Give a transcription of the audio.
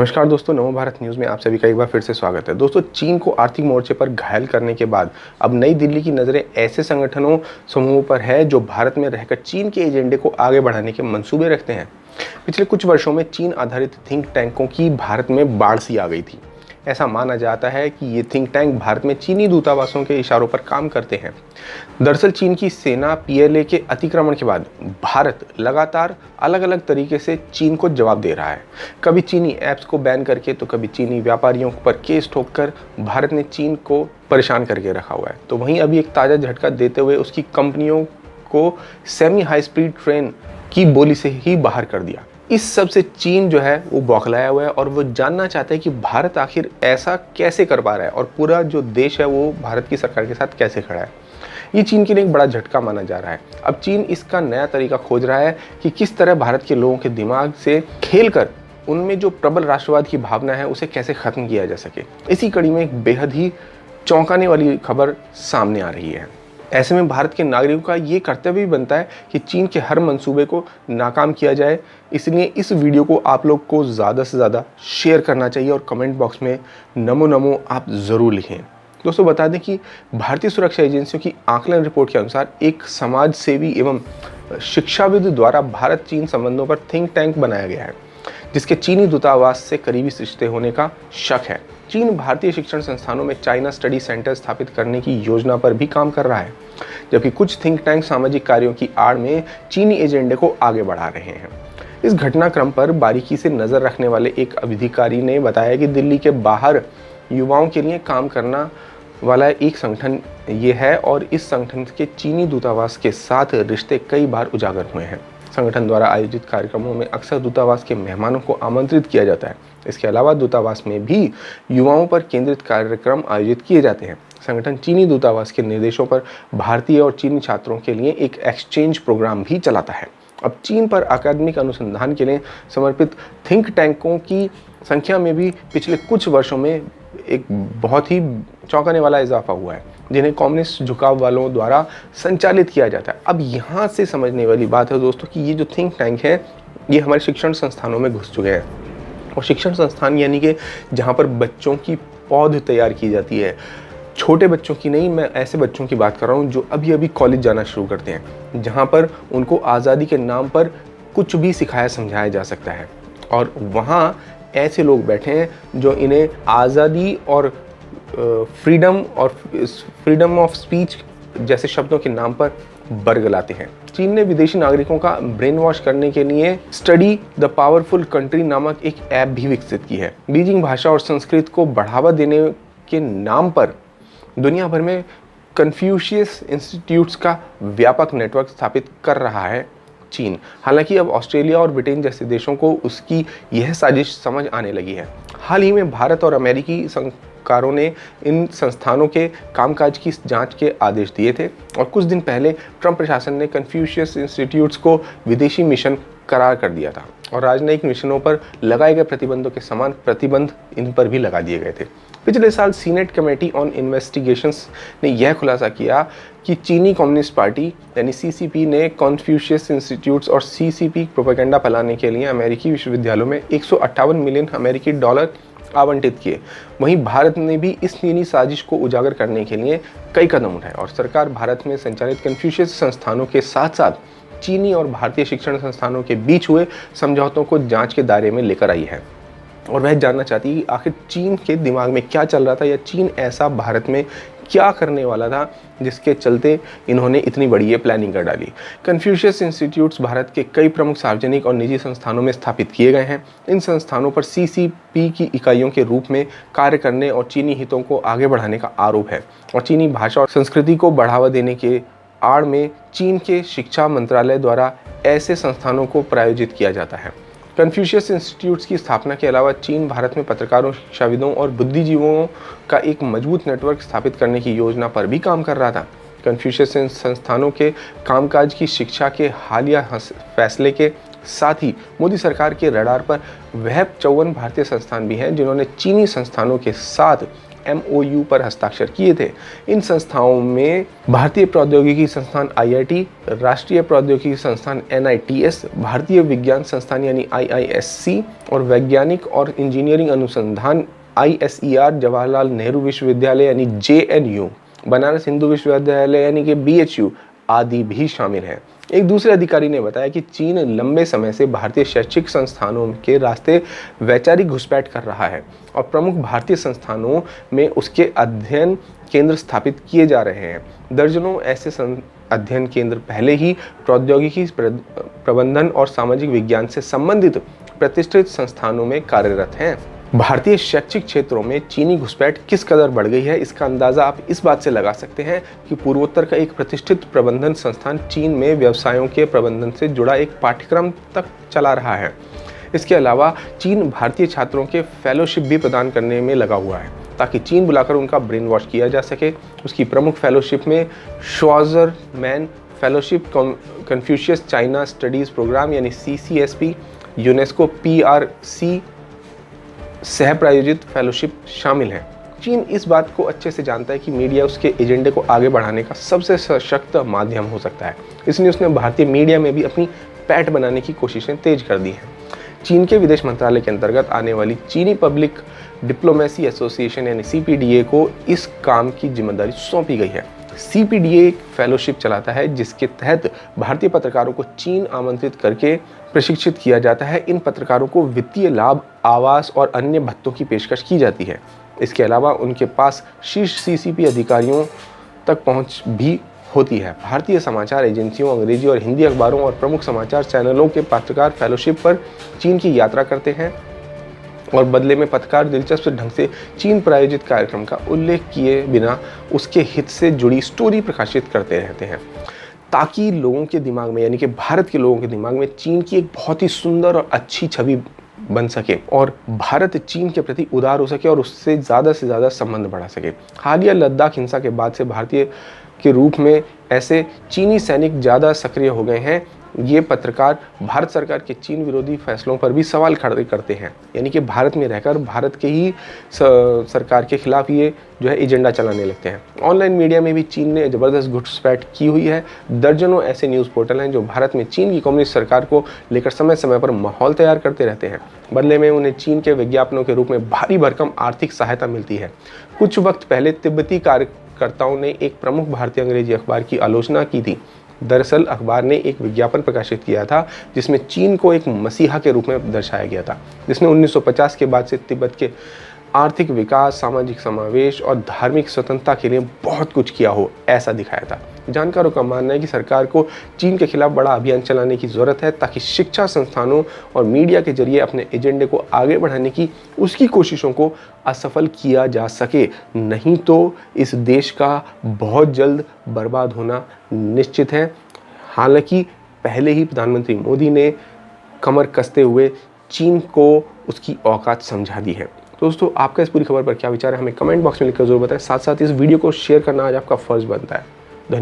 नमस्कार दोस्तों, नमो भारत न्यूज़ में आप सभी का एक बार फिर से स्वागत है। दोस्तों, चीन को आर्थिक मोर्चे पर घायल करने के बाद अब नई दिल्ली की नज़रें ऐसे संगठनों समूहों पर है जो भारत में रहकर चीन के एजेंडे को आगे बढ़ाने के मंसूबे रखते हैं। पिछले कुछ वर्षों में चीन आधारित थिंक टैंकों की भारत में बाढ़ सी आ गई थी। ऐसा माना जाता है कि ये थिंक टैंक भारत में चीनी दूतावासों के इशारों पर काम करते हैं। दरअसल चीन की सेना पीएलए के अतिक्रमण के बाद भारत लगातार अलग अलग तरीके से चीन को जवाब दे रहा है। कभी चीनी ऐप्स को बैन करके तो कभी चीनी व्यापारियों पर केस ठोककर भारत ने चीन को परेशान करके रखा हुआ है। तो वहीं अभी एक ताज़ा झटका देते हुए उसकी कंपनियों को सेमी हाई स्पीड ट्रेन की बोली से ही बाहर कर दिया। इस सब से चीन जो है वो बौखलाया हुआ है और वो जानना चाहता है कि भारत आखिर ऐसा कैसे कर पा रहा है और पूरा जो देश है वो भारत की सरकार के साथ कैसे खड़ा है। ये चीन के लिए एक बड़ा झटका माना जा रहा है। अब चीन इसका नया तरीका खोज रहा है कि किस तरह भारत के लोगों के दिमाग से खेलकर उनमें जो प्रबल राष्ट्रवाद की भावना है उसे कैसे खत्म किया जा सके। इसी कड़ी में एक बेहद ही चौंकाने वाली खबर सामने आ रही है। ऐसे में भारत के नागरिकों का ये कर्तव्य भी बनता है कि चीन के हर मंसूबे को नाकाम किया जाए। इसलिए इस वीडियो को आप लोग को ज़्यादा से ज़्यादा शेयर करना चाहिए और कमेंट बॉक्स में नमो नमो आप ज़रूर लिखें। दोस्तों, बता दें कि भारतीय सुरक्षा एजेंसियों की आकलन रिपोर्ट के अनुसार एक समाज सेवी एवं शिक्षाविद द्वारा भारत चीन संबंधों पर थिंक टैंक बनाया गया है, जिसके चीनी दूतावास से करीबी रिश्ते होने का शक है। चीन भारतीय शिक्षण संस्थानों में चाइना स्टडी सेंटर स्थापित करने की योजना पर भी काम कर रहा है, जबकि कुछ थिंक टैंक सामाजिक कार्यों की आड़ में चीनी एजेंडे को आगे बढ़ा रहे हैं। इस घटनाक्रम पर बारीकी से नजर रखने वाले एक अधिकारी ने बताया कि दिल्ली के बाहर युवाओं के लिए काम करना वाला एक संगठन ये है और इस संगठन के चीनी दूतावास के साथ रिश्ते कई बार उजागर हुए हैं। संगठन द्वारा आयोजित कार्यक्रमों में अक्सर दूतावास के मेहमानों को आमंत्रित किया जाता है। इसके अलावा दूतावास में भी युवाओं पर केंद्रित कार्यक्रम आयोजित किए जाते हैं। संगठन चीनी दूतावास के निर्देशों पर भारतीय और चीनी छात्रों के लिए एक एक्सचेंज प्रोग्राम भी चलाता है। अब चीन पर अकादमिक अनुसंधान के लिए समर्पित थिंक टैंकों की संख्या में भी पिछले कुछ वर्षों में एक बहुत ही चौंकाने वाला इजाफा हुआ है, जिन्हें कम्युनिस्ट झुकाव वालों द्वारा संचालित किया जाता है। अब यहाँ से समझने वाली बात है दोस्तों कि ये जो थिंक टैंक है ये हमारे शिक्षण संस्थानों में घुस चुके हैं। और शिक्षण संस्थान यानी कि जहाँ पर बच्चों की पौध तैयार की जाती है, छोटे बच्चों की नहीं, मैं ऐसे बच्चों की बात कर रहा हूँ जो अभी अभी कॉलेज जाना शुरू करते हैं, जहाँ पर उनको आज़ादी के नाम पर कुछ भी सिखाया समझाया जा सकता है। और वहाँ ऐसे लोग बैठे हैं जो इन्हें आज़ादी और फ्रीडम ऑफ स्पीच जैसे शब्दों के नाम पर बरगलाते हैं। चीन ने विदेशी नागरिकों का ब्रेन वॉश करने के लिए स्टडी द पावरफुल कंट्री नामक एक ऐप भी विकसित की है। बीजिंग भाषा और संस्कृत को बढ़ावा देने के नाम पर दुनिया भर में कन्फ्यूशियस इंस्टीट्यूट्स का व्यापक नेटवर्क स्थापित कर रहा है चीन। हालांकि अब ऑस्ट्रेलिया और ब्रिटेन जैसे देशों को उसकी यह साजिश समझ आने लगी है। हाल ही में भारत और अमेरिकी सरकारों ने इन संस्थानों के कामकाज की जांच के आदेश दिए थे और कुछ दिन पहले ट्रंप प्रशासन ने कन्फ्यूशियस इंस्टीट्यूट्स को विदेशी मिशन करार कर दिया था और राजनयिक मिशनों पर लगाए गए प्रतिबंधों के समान प्रतिबंध इन पर भी लगा दिए गए थे। पिछले साल सीनेट कमेटी ऑन इन्वेस्टिगेशंस ने यह खुलासा किया कि चीनी कम्युनिस्ट पार्टी यानी सीसीपी ने कन्फ्यूशियस इंस्टीट्यूट्स और सीसीपी प्रोपेगेंडा फैलाने के लिए अमेरिकी विश्वविद्यालयों में 158 मिलियन अमेरिकी डॉलर आवंटित किए। वहीं भारत ने भी इस चीनी साजिश को उजागर करने के लिए कई कदम उठाए और सरकार भारत में संचालित कन्फ्यूशियस संस्थानों के साथ साथ चीनी और भारतीय शिक्षण संस्थानों के बीच हुए समझौतों को जांच के दायरे में लेकर आई है। और वह जानना चाहती है कि आखिर चीन के दिमाग में क्या चल रहा था या चीन ऐसा भारत में क्या करने वाला था जिसके चलते इन्होंने इतनी बड़ी ये प्लानिंग कर डाली। कन्फ्यूशियस इंस्टीट्यूट्स भारत के कई प्रमुख सार्वजनिक और निजी संस्थानों में स्थापित किए गए हैं। इन संस्थानों पर सीसीपी की इकाइयों के रूप में कार्य करने और चीनी हितों को आगे बढ़ाने का आरोप है और चीनी भाषा और संस्कृति को बढ़ावा देने के आड़ में चीन के शिक्षा मंत्रालय द्वारा ऐसे संस्थानों को प्रायोजित किया जाता है। कन्फ्यूशियस इंस्टीट्यूट्स की स्थापना के अलावा चीन भारत में पत्रकारों, शिक्षाविदों और बुद्धिजीवियों का एक मजबूत नेटवर्क स्थापित करने की योजना पर भी काम कर रहा था। कन्फ्यूशियस संस्थानों के कामकाज की शिक्षा के हालिया फैसले के साथ ही मोदी सरकार के रडार पर वह 54 भारतीय संस्थान भी हैं जिन्होंने चीनी संस्थानों के साथ MOU पर हस्ताक्षर किए थे। इन संस्थाओं में भारतीय प्रौद्योगिकी संस्थान IIT, राष्ट्रीय प्रौद्योगिकी संस्थान NITS, भारतीय विज्ञान संस्थान यानी IISc और वैज्ञानिक और इंजीनियरिंग अनुसंधान ISER, जवाहरलाल नेहरू विश्वविद्यालय यानी JNU, बनारस हिंदू विश्वविद्यालय यानी कि BHU आदि भी शामिल हैं। एक दूसरे अधिकारी ने बताया कि चीन लंबे समय से भारतीय शैक्षिक संस्थानों के रास्ते वैचारिक घुसपैठ कर रहा है और प्रमुख भारतीय संस्थानों में उसके अध्ययन केंद्र स्थापित किए जा रहे हैं। दर्जनों ऐसे अध्ययन केंद्र पहले ही प्रौद्योगिकी, प्रबंधन और सामाजिक विज्ञान से संबंधित प्रतिष्ठित संस्थानों में कार्यरत हैं। भारतीय शैक्षिक क्षेत्रों में चीनी घुसपैठ किस कदर बढ़ गई है, इसका अंदाज़ा आप इस बात से लगा सकते हैं कि पूर्वोत्तर का एक प्रतिष्ठित प्रबंधन संस्थान चीन में व्यवसायों के प्रबंधन से जुड़ा एक पाठ्यक्रम तक चला रहा है। इसके अलावा चीन भारतीय छात्रों के फेलोशिप भी प्रदान करने में लगा हुआ है ताकि चीन बुलाकर उनका ब्रेन वॉश किया जा सके। उसकी प्रमुख फेलोशिप में Schwarzman fellowship, Confucius China studies program यानी CCSP, यूनेस्को PRC सह प्रायोजित फेलोशिप शामिल हैं। चीन इस बात को अच्छे से जानता है कि मीडिया उसके एजेंडे को आगे बढ़ाने का सबसे सशक्त माध्यम हो सकता है, इसलिए उसने भारतीय मीडिया में भी अपनी पैठ बनाने की कोशिशें तेज कर दी हैं। चीन के विदेश मंत्रालय के अंतर्गत आने वाली चीनी पब्लिक डिप्लोमेसी एसोसिएशन यानी CPDA को इस काम की जिम्मेदारी सौंपी गई है। CPDA एक फेलोशिप चलाता है जिसके तहत भारतीय पत्रकारों को चीन आमंत्रित करके प्रशिक्षित किया जाता है। इन पत्रकारों को वित्तीय लाभ, आवास और अन्य भत्तों की पेशकश की जाती है। इसके अलावा उनके पास शीर्ष CCP अधिकारियों तक पहुंच भी होती है। भारतीय समाचार एजेंसियों, अंग्रेजी और हिंदी अखबारों और प्रमुख समाचार चैनलों के पत्रकार फेलोशिप पर चीन की यात्रा करते हैं और बदले में पत्रकार दिलचस्प ढंग से चीन प्रायोजित कार्यक्रम का उल्लेख किए बिना उसके हित से जुड़ी स्टोरी प्रकाशित करते रहते हैं ताकि लोगों के दिमाग में, यानी कि भारत के लोगों के दिमाग में चीन की एक बहुत ही सुंदर और अच्छी छवि बन सके और भारत चीन के प्रति उदार हो सके और उससे ज़्यादा से ज़्यादा संबंध बढ़ा सके। हालिया लद्दाख हिंसा के बाद से भारतीय के रूप में ऐसे चीनी सैनिक ज़्यादा सक्रिय हो गए हैं। ये पत्रकार भारत सरकार के चीन विरोधी फैसलों पर भी सवाल खड़े करते हैं, यानी कि भारत में रहकर भारत के ही सरकार के खिलाफ ये जो है एजेंडा चलाने लगते हैं। ऑनलाइन मीडिया में भी चीन ने ज़बरदस्त घुसपैठ की हुई है। दर्जनों ऐसे न्यूज़ पोर्टल हैं जो भारत में चीन की कम्युनिस्ट सरकार को लेकर समय समय पर माहौल तैयार करते रहते हैं। बदले में उन्हें चीन के विज्ञापनों के रूप में भारी भरकम आर्थिक सहायता मिलती है। कुछ वक्त पहले तिब्बती कार्यकर्ताओं ने एक प्रमुख भारतीय अंग्रेजी अखबार की आलोचना की थी। दरअसल अखबार ने एक विज्ञापन प्रकाशित किया था जिसमें चीन को एक मसीहा के रूप में दर्शाया गया था, जिसने 1950 के बाद से तिब्बत के आर्थिक विकास, सामाजिक समावेश और धार्मिक स्वतंत्रता के लिए बहुत कुछ किया हो, ऐसा दिखाया था। जानकारों का मानना है कि सरकार को चीन के खिलाफ बड़ा अभियान चलाने की ज़रूरत है ताकि शिक्षा संस्थानों और मीडिया के जरिए अपने एजेंडे को आगे बढ़ाने की उसकी कोशिशों को असफल किया जा सके, नहीं तो इस देश का बहुत जल्द बर्बाद होना निश्चित है। हालांकि पहले ही प्रधानमंत्री मोदी ने कमर कसते हुए चीन को उसकी औकात समझा दी है। दोस्तों, आपका इस पूरी खबर पर क्या विचार है, हमें कमेंट बॉक्स में लिखकर जरूर बताएं। साथ साथ इस वीडियो को शेयर करना आज आपका फर्ज बनता है।